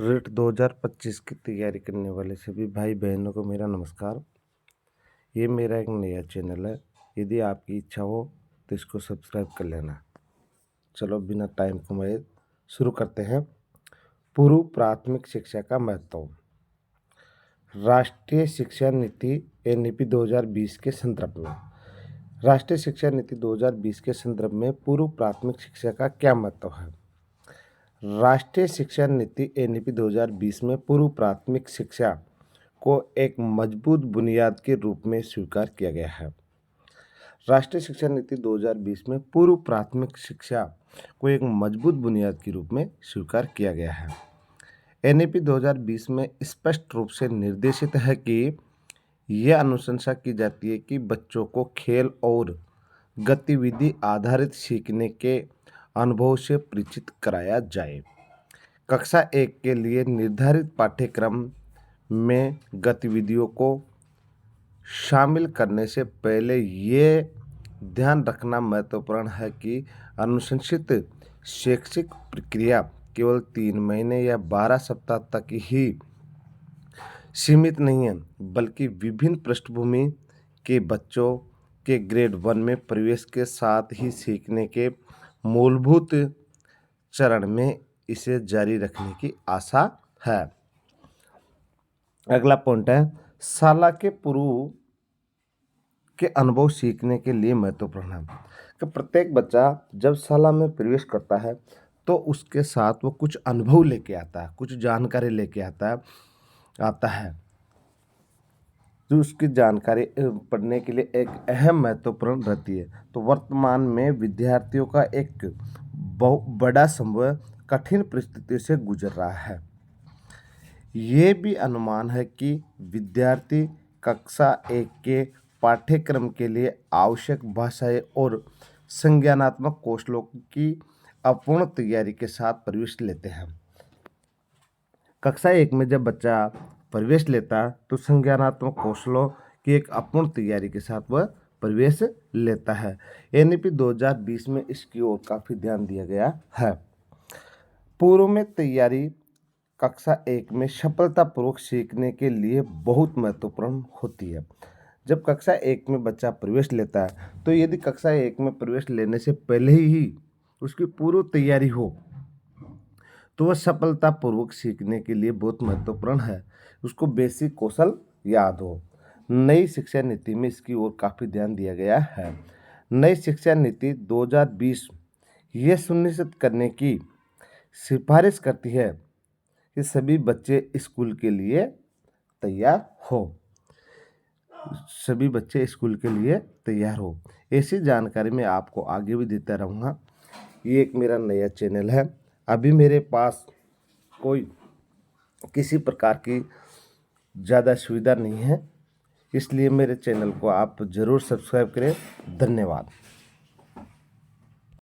Rate 2025 की तैयारी करने वाले सभी भाई बहनों को मेरा नमस्कार। ये मेरा एक नया चैनल है। यदि आपकी इच्छा हो तो इसको सब्सक्राइब कर लेना। चलो बिना टाइम कमाए शुरू करते हैं। पूर्व प्राथमिक शिक्षा का महत्व। राष्ट्रीय शिक्षा नीति एनईपी 2020 के संदर्भ में राष्ट्रीय शिक्षा नीति 2020 के संदर्भ में पूर्व प्राथमिक शिक्षा का क्या महत्व है। राष्ट्रीय शिक्षा नीति एनईपी 2020 में पूर्व प्राथमिक शिक्षा को एक मजबूत बुनियाद के रूप में स्वीकार किया गया है। राष्ट्रीय शिक्षा नीति 2020 में पूर्व प्राथमिक शिक्षा को एक मजबूत बुनियाद के रूप में स्वीकार किया गया है। एनईपी 2020 में स्पष्ट रूप से निर्देशित है कि यह अनुशंसा की जाती है कि बच्चों को खेल और गतिविधि आधारित सीखने के अनुभव से परिचित कराया जाए। कक्षा 1 के लिए निर्धारित पाठ्यक्रम में गतिविधियों को शामिल करने से पहले ये ध्यान रखना महत्वपूर्ण है कि अनुशंसित शैक्षिक प्रक्रिया केवल 3 महीने या 12 सप्ताह तक ही सीमित नहीं है, बल्कि विभिन्न पृष्ठभूमि के बच्चों के ग्रेड 1 में प्रवेश के साथ ही सीखने के मूलभूत चरण में इसे जारी रखने की आशा है। अगला पॉइंट है शाला के पूर्व के अनुभव सीखने के लिए महत्वपूर्ण है कि प्रत्येक बच्चा जब शाला में प्रवेश करता है तो उसके साथ वो कुछ अनुभव लेके आता है, कुछ जानकारी लेके आता है जो उसकी जानकारी पढ़ने के लिए एक अहम महत्वपूर्ण रहती है। तो वर्तमान में विद्यार्थियों का एक बहुत बड़ा समूह कठिन परिस्थितियों से गुजर रहा है। ये भी अनुमान है कि विद्यार्थी कक्षा 1 के पाठ्यक्रम के लिए आवश्यक भाषाई और संज्ञानात्मक कौशलों की अपूर्ण तैयारी के साथ प्रवेश लेते हैं। कक्षा 1 में जब बच्चा प्रवेश लेता है तो संज्ञानात्मक कौशलों की एक अपूर्ण तैयारी के साथ वह प्रवेश लेता है। एनईपी 2020 में इसकी ओर काफ़ी ध्यान दिया गया है। पूर्व में तैयारी कक्षा 1 में सफलतापूर्वक सीखने के लिए बहुत महत्वपूर्ण होती है। जब कक्षा 1 में बच्चा प्रवेश लेता है तो यदि कक्षा 1 में प्रवेश लेने से पहले ही उसकी पूर्व तैयारी हो तो वह सफलतापूर्वक सीखने के लिए बहुत महत्वपूर्ण है। उसको बेसिक कौशल याद हो। नई शिक्षा नीति में इसकी ओर काफ़ी ध्यान दिया गया है। नई शिक्षा नीति 2020 ये सुनिश्चित करने की सिफारिश करती है कि सभी बच्चे स्कूल के लिए तैयार हो। ऐसी जानकारी मैं आपको आगे भी देता रहूँगा। ये एक मेरा नया चैनल है। अभी मेरे पास कोई किसी प्रकार की ज़्यादा सुविधा नहीं है, इसलिए मेरे चैनल को आप ज़रूर सब्सक्राइब करें। धन्यवाद।